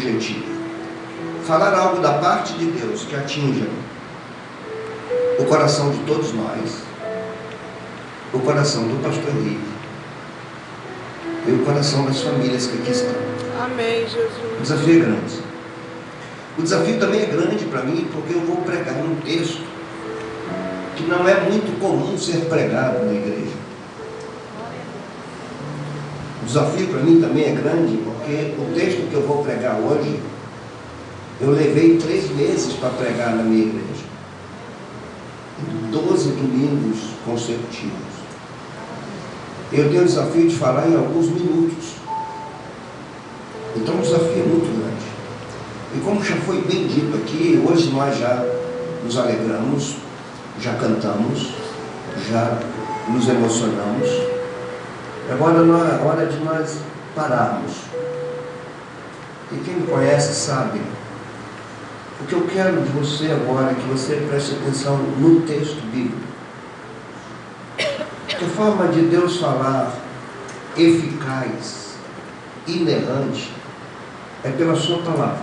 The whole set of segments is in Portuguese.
objetivo: falar algo da parte de Deus que atinja o coração de todos nós, o coração do pastor Henrique e o coração das famílias que aqui estão. Amém, Jesus. O desafio é grande. O desafio também é grande para mim, porque eu vou pregar um texto que não é muito comum ser pregado na igreja. O desafio para mim também é grande, porque o texto que eu vou pregar hoje, eu levei 3 meses para pregar na minha igreja. 12 domingos consecutivos. Eu tenho o desafio de falar em alguns minutos. Então o desafio é muito grande. E como já foi bem dito aqui, hoje nós já nos alegramos, já cantamos, já nos emocionamos. Agora não é hora de nós pararmos. E quem me conhece sabe. O que eu quero de você agora é que você preste atenção no texto bíblico. A forma de Deus falar eficaz, inerrante, é pela sua palavra,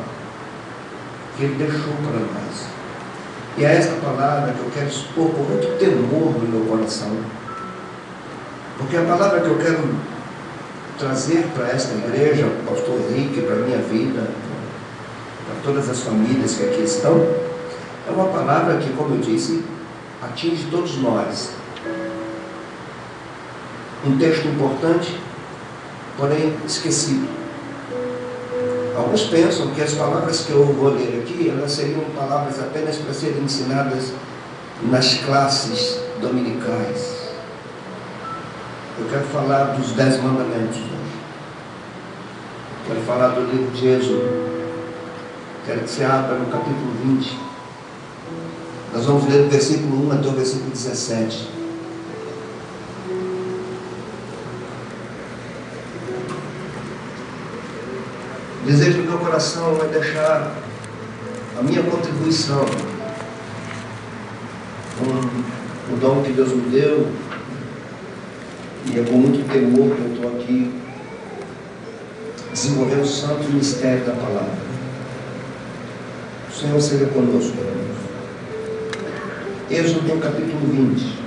que Ele deixou para nós. E é essa palavra que eu quero expor com muito temor no meu coração. Porque a palavra que eu quero trazer para esta igreja, para o pastor Henrique, para a minha vida, para todas as famílias que aqui estão, é uma palavra que, como eu disse, atinge todos nós. Um texto importante, porém esquecido. Alguns pensam que as palavras que eu vou ler aqui, elas seriam palavras apenas para serem ensinadas nas classes dominicais. Eu quero falar dos 10 mandamentos hoje. Quero falar do livro de Êxodo. Quero que você abra no capítulo 20. Nós vamos ler do versículo 1 até o versículo 17. Desejo do meu coração é deixar a minha contribuição com o dom que Deus me deu, e é com muito temor que eu estou aqui desenvolvendo o santo mistério da palavra. O Senhor seja conosco. Êxodo capítulo 20,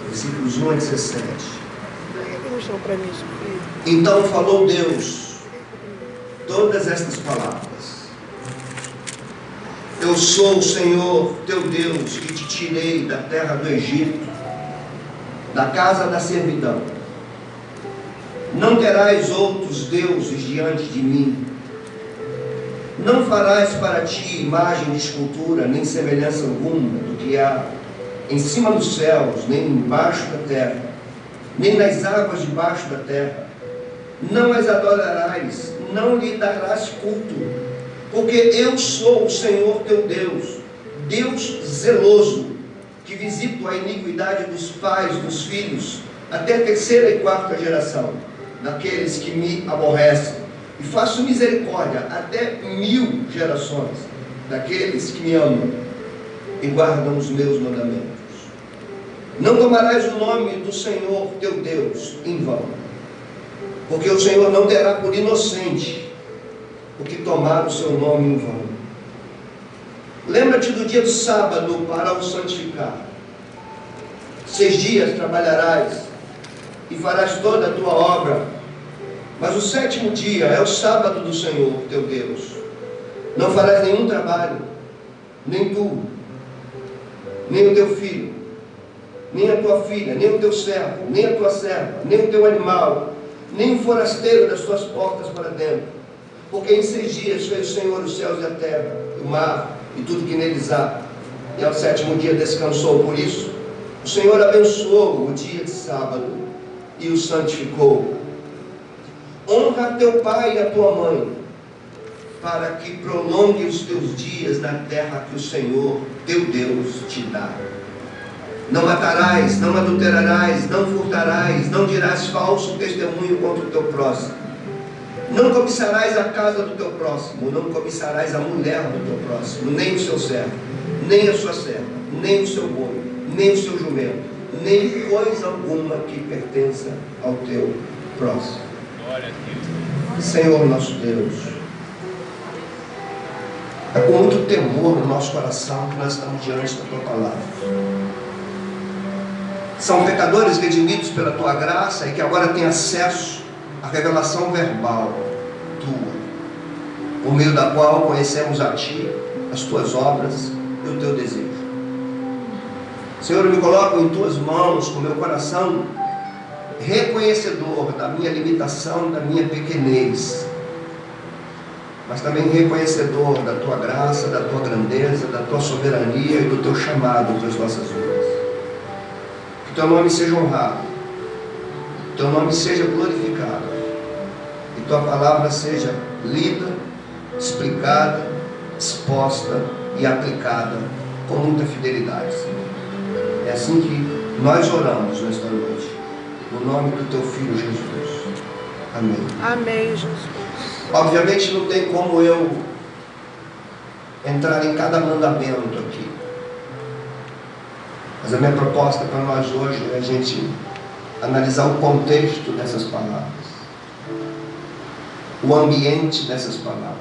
versículos 1 a 17. Então falou Deus todas estas palavras: Eu sou o Senhor teu Deus, que te tirei da terra do Egito, da casa da servidão. Não terás outros deuses diante de mim. Não farás para ti imagem de escultura, nem semelhança alguma do que há em cima dos céus, nem embaixo da terra, nem nas águas debaixo da terra. Não as adorarás, não lhe darás culto, porque eu sou o Senhor teu Deus, Deus zeloso, que visito a iniquidade dos pais, dos filhos, até a 3ª e 4ª geração, daqueles que me aborrecem, e faço misericórdia até 1000 gerações, daqueles que me amam e guardam os meus mandamentos. Não tomarás o nome do Senhor teu Deus em vão, porque o Senhor não terá por inocente o que tomar o seu nome em vão. Lembra-te do dia do sábado para o santificar. 6 dias trabalharás e farás toda a tua obra, mas o 7º dia é o sábado do Senhor teu Deus. Não farás nenhum trabalho, nem tu, nem o teu filho, nem a tua filha, nem o teu servo, nem a tua serva, nem o teu animal, nem o forasteiro das tuas portas para dentro. Porque em 6 dias fez o Senhor os céus e a terra, o mar e tudo que neles há, e ao 7º dia descansou. Por isso o Senhor abençoou o dia de sábado e o santificou. Honra teu pai e a tua mãe, para que prolongue os teus dias na terra que o Senhor teu Deus te dá. Não matarás, não adulterarás, não furtarás, não dirás falso testemunho contra o teu próximo. Não cobiçarás a casa do teu próximo, não cobiçarás a mulher do teu próximo, nem o seu servo, nem a sua serva, nem o seu boi, nem o seu jumento, nem coisa alguma que pertença ao teu próximo. Senhor nosso Deus, É com muito temor no nosso coração que nós estamos diante da Tua palavra. São pecadores redimidos pela Tua graça e que agora têm acesso à revelação verbal Tua, por meio da qual conhecemos a Ti, as Tuas obras e o Teu desejo. Senhor, eu me coloco em Tuas mãos com meu coração reconhecedor da minha limitação, da minha pequenez, mas também reconhecedor da Tua graça, da Tua grandeza, da Tua soberania e do Teu chamado para as nossas vidas. Que Teu nome seja honrado, que Teu nome seja glorificado, que Tua palavra seja lida, explicada, exposta e aplicada com muita fidelidade, Senhor. É assim que nós oramos nesta noite, no nome do Teu Filho Jesus. Amém. Amém, Jesus. Obviamente não tem como eu entrar em cada mandamento aqui, mas a minha proposta para nós hoje é a gente analisar o contexto dessas palavras, o ambiente dessas palavras,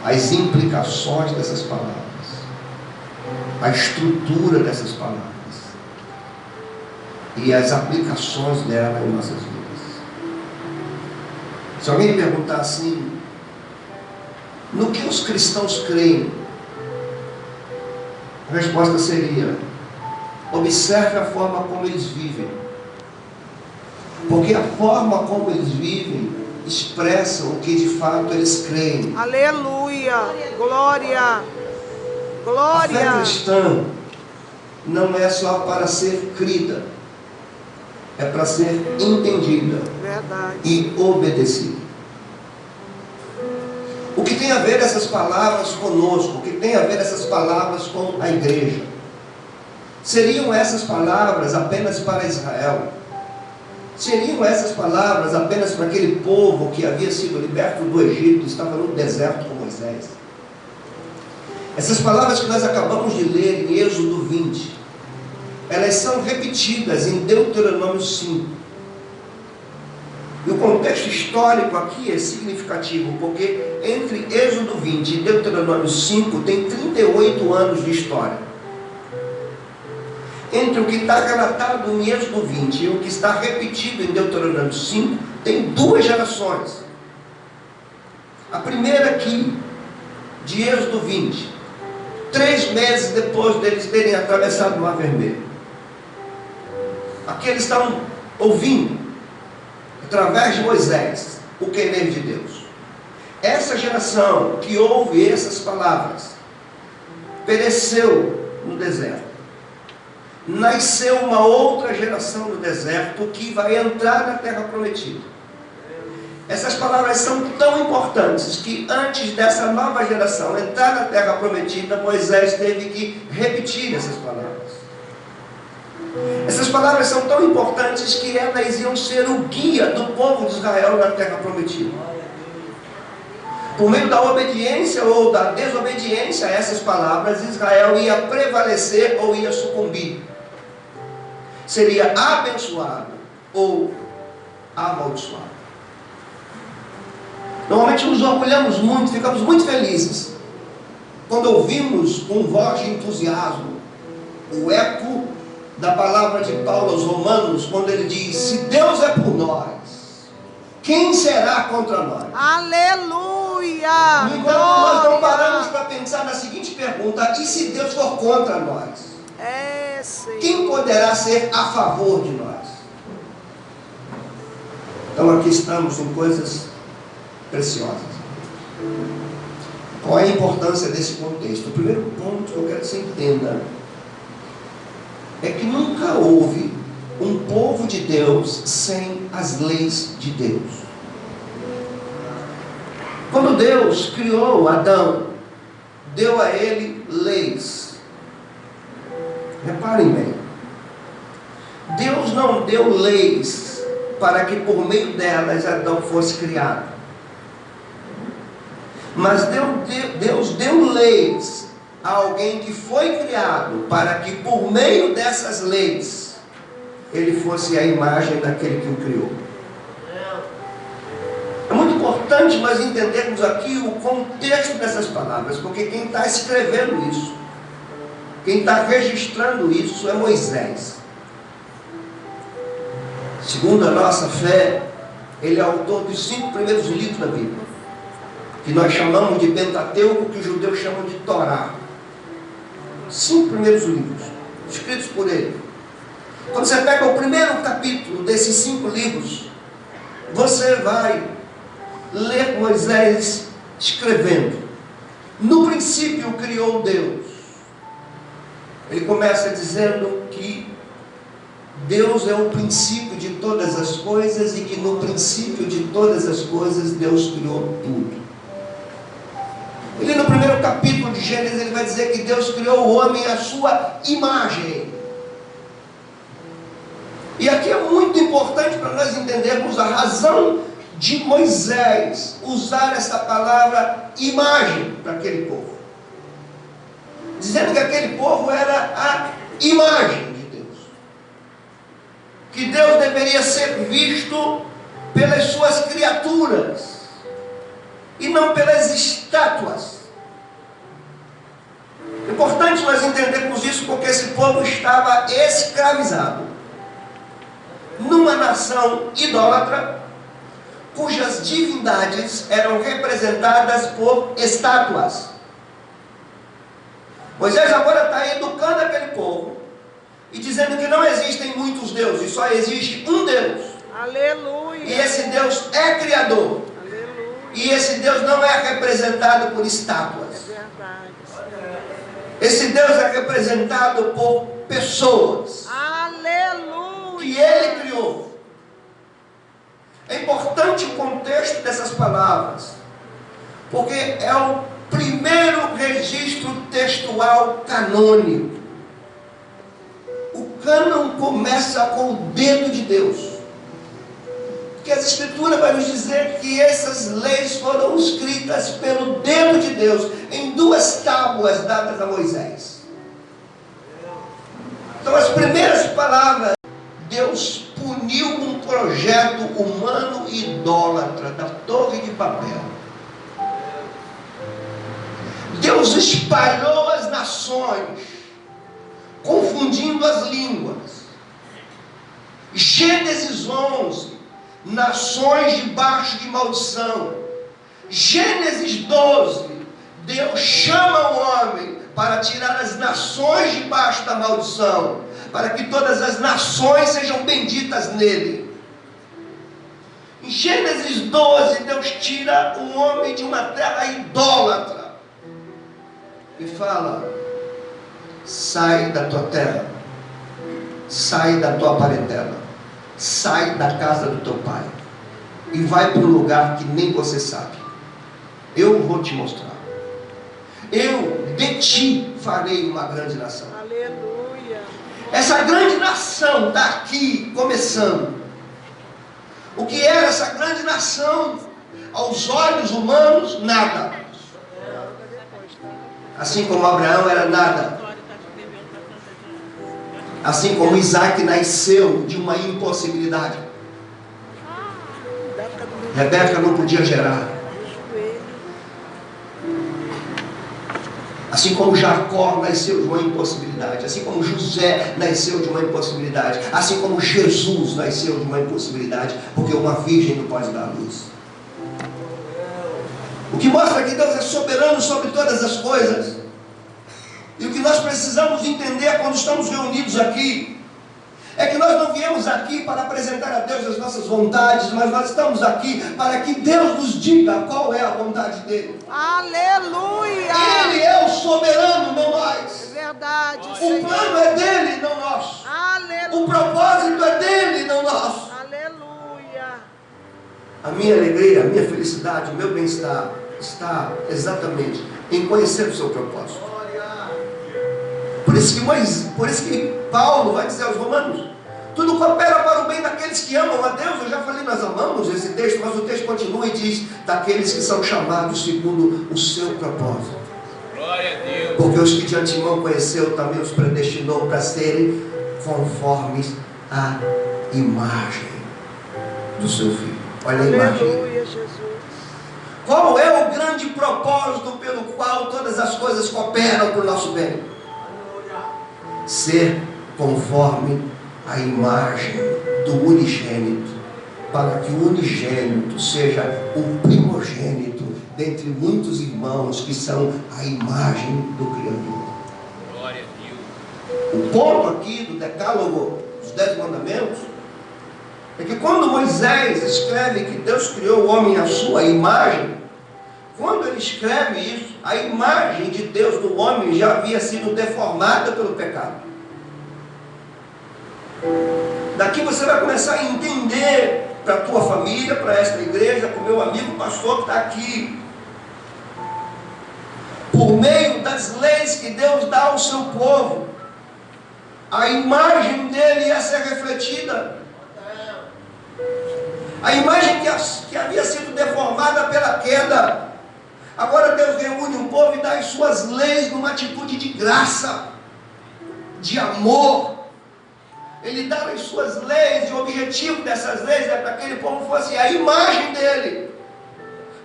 as implicações dessas palavras, a estrutura dessas palavras e as aplicações dela em nossas vidas. Se alguém me perguntar assim, no que os cristãos creem? A resposta seria: observe a forma como eles vivem, porque a forma como eles vivem expressa o que de fato eles creem. Aleluia, glória, glória. A fé cristã não é só para ser crida, é para ser entendida. Verdade. E obedecida. O que tem a ver essas palavras conosco? O que tem a ver essas palavras com a igreja? Seriam essas palavras apenas para Israel? Seriam essas palavras apenas para aquele povo que havia sido liberto do Egito e estava no deserto com Moisés? Essas palavras que nós acabamos de ler em Êxodo 20, elas são repetidas em Deuteronômio 5. E o contexto histórico aqui é significativo, porque entre Êxodo 20 e Deuteronômio 5 tem 38 anos de história. Entre o que está relatado em Êxodo 20 e o que está repetido em Deuteronômio 5, tem 2 gerações. A primeira aqui, de Êxodo 20, 3 meses depois deles terem atravessado o Mar Vermelho. Aqui eles estão ouvindo, através de Moisés, o querer de Deus. Essa geração que ouve essas palavras pereceu no deserto. Nasceu uma outra geração no deserto que vai entrar na terra prometida. Essas palavras são tão importantes que antes dessa nova geração entrar na terra prometida, Moisés teve que repetir essas palavras. Essas palavras são tão importantes que elas iam ser o guia do povo de Israel na terra prometida. Por meio da obediência ou da desobediência a essas palavras, Israel ia prevalecer ou ia sucumbir. Seria abençoado ou amaldiçoado. Normalmente nos orgulhamos muito, ficamos muito felizes quando ouvimos com voz de entusiasmo o eco da palavra de Paulo aos Romanos, quando ele diz: se Deus é por nós, quem será contra nós? Aleluia! No entanto, nós não paramos para pensar na seguinte pergunta: e se Deus for contra nós? Sim. Quem poderá ser a favor de nós? Então aqui estamos em coisas preciosas. Qual é a importância desse contexto? O primeiro ponto que eu quero que você entenda é que nunca houve um povo de Deus sem as leis de Deus. Quando Deus criou Adão, deu a ele leis. Reparem bem, Deus não deu leis para que por meio delas Adão fosse criado, mas Deus deu leis a alguém que foi criado para que por meio dessas leis ele fosse a imagem daquele que o criou. É muito importante importante nós entendermos aqui o contexto dessas palavras, porque quem está escrevendo isso, quem está registrando isso é Moisés. Segundo a nossa fé, ele é autor dos 5 primeiros livros da Bíblia, que nós chamamos de Pentateuco, que os judeus chamam de Torá. 5 primeiros livros, escritos por ele. Quando você pega o primeiro capítulo desses 5 livros, você vai ler Moisés escrevendo: no princípio criou Deus. Ele começa dizendo que Deus é o princípio de todas as coisas e que no princípio de todas as coisas Deus criou tudo. Ele no primeiro capítulo de Gênesis ele vai dizer que Deus criou o homem à sua imagem. E aqui é muito importante para nós entendermos a razão de Moisés usar essa palavra imagem para aquele povo, dizendo que aquele povo era a imagem de Deus, que Deus deveria ser visto pelas suas criaturas e não pelas estátuas. Importante nós entendermos isso, porque esse povo estava escravizado numa nação idólatra, cujas divindades eram representadas por estátuas. Moisés agora está educando aquele povo e dizendo que não existem muitos deuses, só existe um Deus. Aleluia. E esse Deus é criador. Aleluia. E esse Deus não é representado por estátuas. É verdade. Esse Deus é representado por pessoas Aleluia. que Ele criou. É importante o contexto dessas palavras, porque é o primeiro registro textual canônico. O cânon começa com o dedo de Deus, porque as Escrituras vai nos dizer que essas leis foram escritas pelo dedo de Deus em 2 tábuas dadas a Moisés. Então as primeiras palavras, Deus puniu um projeto humano idólatra da Torre de Babel. Deus espalhou as nações, confundindo as línguas. Gênesis 11, nações debaixo de maldição. Gênesis 12, Deus chama o homem para tirar as nações debaixo da maldição, para que todas as nações sejam benditas nele. Em Gênesis 12, Deus tira o homem de uma terra idólatra e fala: sai da tua terra, sai da tua parentela, sai da casa do teu pai e vai para um lugar que nem você sabe. Eu vou te mostrar. Eu de ti farei uma grande nação. Aleluia. Essa grande nação está aqui começando. O que era essa grande nação? Aos olhos humanos, nada. Assim como Abraão era nada. Assim como Isaac nasceu de uma impossibilidade. Rebeca não podia gerar. Assim como Jacó nasceu de uma impossibilidade, assim como José nasceu de uma impossibilidade, assim como Jesus nasceu de uma impossibilidade, porque uma virgem não pode dar luz. O que mostra que Deus é soberano sobre todas as coisas. E o que nós precisamos entender quando estamos reunidos aqui é que nós não viemos aqui para apresentar a Deus as nossas vontades, mas nós estamos aqui para que Deus nos diga qual é a vontade dele. Aleluia. Ele é o soberano, não nós. É verdade, O Senhor. plano é dele, não nosso. Aleluia. O propósito é dele, não nosso. Aleluia. A minha alegria, a minha felicidade, o meu bem-estar está exatamente em conhecer o seu propósito. Por isso que Paulo vai dizer aos Romanos: tudo coopera para o bem daqueles que amam a Deus. Eu já falei, nós amamos esse texto, mas o texto continua e diz: daqueles que são chamados segundo o seu propósito. Glória a Deus. Porque os que de antemão conheceu também os predestinou para serem conformes à imagem do seu Filho. Olha a imagem. Aleluia, Jesus. propósito pelo qual todas as coisas cooperam para o nosso bem. Ser conforme a imagem do unigênito, para que o unigênito seja o primogênito dentre muitos irmãos que são a imagem do Criador. Glória a Deus. O ponto aqui do decálogo dos 10 mandamentos é que quando Moisés escreve que Deus criou o homem à sua imagem, quando ele escreve isso, a imagem de Deus no homem já havia sido deformada pelo pecado. Daqui você vai começar a entender para a tua família, para esta igreja, para o meu amigo pastor que está aqui. Por meio das leis que Deus dá ao seu povo, a imagem dele ia ser refletida. A imagem que havia sido deformada pela queda. Agora Deus reúne o povo e dá as suas leis numa atitude de graça, de amor. Ele dá as suas leis, e o objetivo dessas leis é para que aquele povo fosse a imagem dele,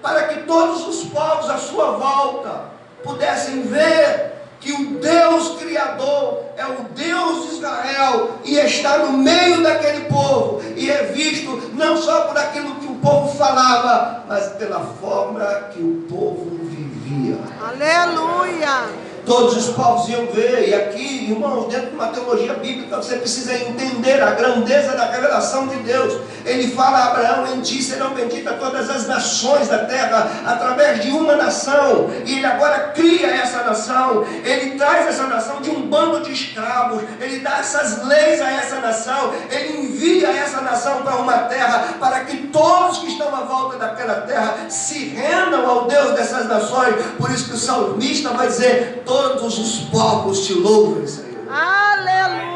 para que todos os povos à sua volta pudessem ver que o Deus Criador é o Deus de Israel e está no meio daquele povo, e é visto não só por aquilo que o povo falava, mas pela forma que o povo vivia. Aleluia! Todos os povos iam ver, e aqui, irmãos, dentro de uma teologia bíblica, você precisa entender a grandeza da revelação de Deus. Ele fala a Abraão: em ti serão benditas todas as nações da terra, através de uma nação, e ele agora cria essa nação, ele traz essa nação de um bando de escravos, ele dá essas leis a essa nação, ele envia essa nação para uma terra, para que todos que estão à volta daquela terra se rendam ao Deus dessas nações. Por isso que o salmista vai dizer: todos os povos te louvam, Senhor. Aleluia!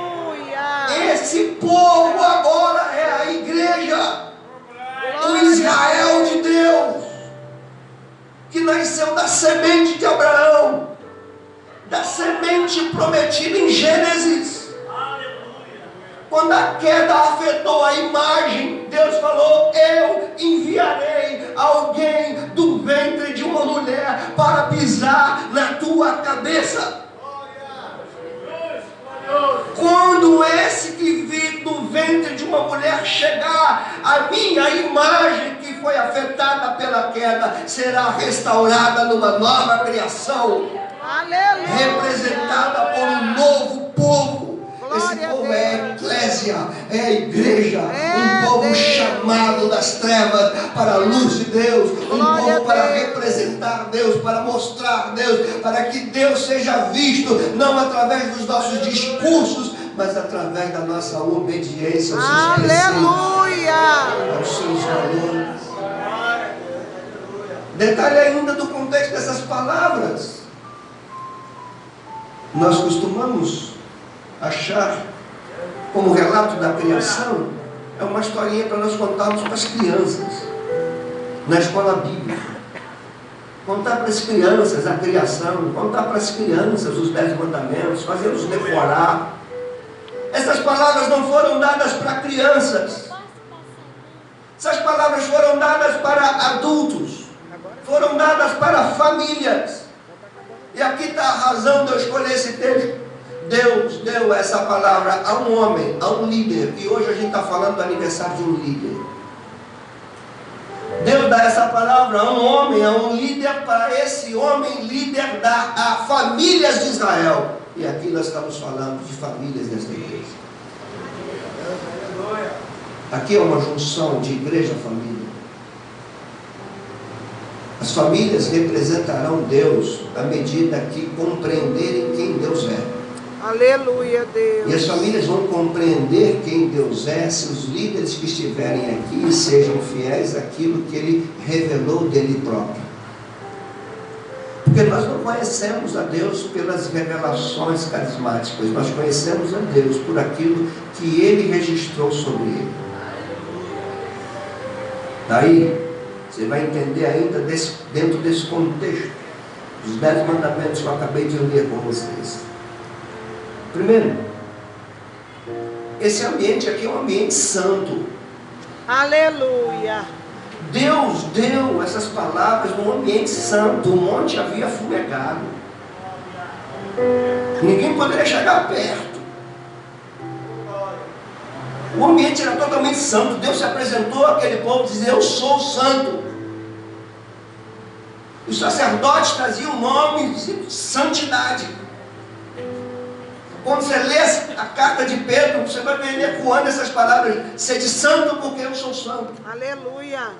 Esse povo agora é a igreja, o Israel de Deus, que nasceu da semente de Abraão, da semente prometida em Gênesis. Quando a queda afetou a imagem, Deus falou: eu enviarei alguém do ventre de uma mulher para pisar na tua cabeça. Quando esse que vi do ventre de uma mulher chegar, a minha imagem que foi afetada pela queda será restaurada numa nova criação. Aleluia! Representada por um novo povo. Esse povo é a eclésia, é a igreja, um povo chamado das trevas para a luz de Deus, um povo para representar Deus, para mostrar Deus, para que Deus seja visto, não através dos nossos discursos, mas através da nossa obediência aos seus Aleluia! aos seus valores. Detalhe ainda do contexto dessas palavras. Nós costumamos achar como o relato da criação é uma historinha para nós contarmos para as crianças na escola bíblica. Contar para as crianças a criação, contar para as crianças os 10 mandamentos, fazê-los decorar. Essas palavras não foram dadas para crianças. Essas palavras foram dadas para adultos, foram dadas para famílias. E aqui está a razão de eu escolher esse texto. Deus deu essa palavra a um homem, a um líder. E hoje a gente está falando do aniversário de um líder. Deus dá essa palavra a um homem, a um líder, para esse homem líder dar a famílias de Israel. E aqui nós estamos falando de famílias desta igreja. Aqui é uma junção de igreja e família. As famílias representarão Deus à medida que compreenderem quem Deus é. Aleluia, Deus. E as famílias vão compreender quem Deus é se os líderes que estiverem aqui sejam fiéis àquilo que Ele revelou dele próprio. Porque nós não conhecemos a Deus pelas revelações carismáticas, nós conhecemos a Deus por aquilo que Ele registrou sobre Ele. Daí, você vai entender ainda dentro desse contexto, os 10 mandamentos que eu acabei de ler com vocês. Primeiro, esse ambiente aqui é um ambiente santo. Aleluia! Deus deu essas palavras num ambiente santo. O monte havia fumegado. Ninguém poderia chegar perto. O ambiente era totalmente santo. Deus se apresentou àquele povo e dizia: eu sou santo. Os sacerdotes traziam o nome de santidade. Quando você lê a carta de Pedro, você vai ver ele ecoando essas palavras: sede santo porque eu sou santo. Aleluia.